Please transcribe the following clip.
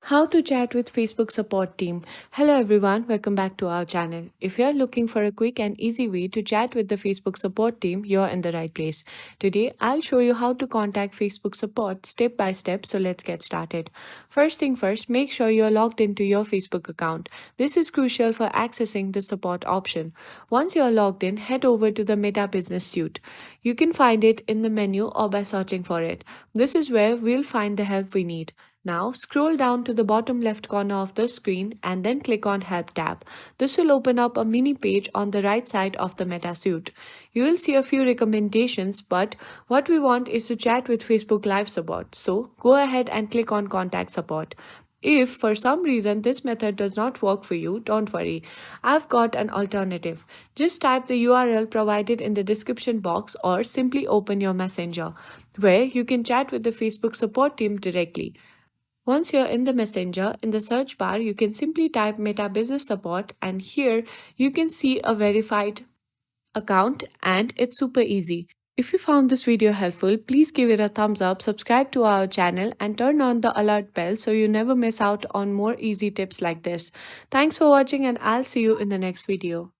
How to chat with Facebook support team. Hello everyone, welcome back to our channel. If you are looking for a quick and easy way to chat with the Facebook support team, you're in the right place. Today, I'll show you how to contact Facebook support step by step, so let's get started. First thing first, make sure you're logged into your Facebook account. This is crucial for accessing the support option. Once you're logged in, head over to the Meta Business Suite. You can find it in the menu or by searching for it. This is where we'll find the help we need. Now, scroll down to the bottom left corner of the screen and then click on Help tab. This will open up a mini page on the right side of the Meta Suite. You will see a few recommendations, but what we want is to chat with Facebook Live support. So, go ahead and click on Contact Support. If for some reason this method does not work for you, don't worry. I've got an alternative. Just type the URL provided in the description box or simply open your Messenger, where you can chat with the Facebook support team directly. Once you're in the Messenger, in the search bar, you can simply type Meta Business Support, and here you can see a verified account, and it's super easy. If you found this video helpful, please give it a thumbs up, subscribe to our channel, and turn on the alert bell so you never miss out on more easy tips like this. Thanks for watching, and I'll see you in the next video.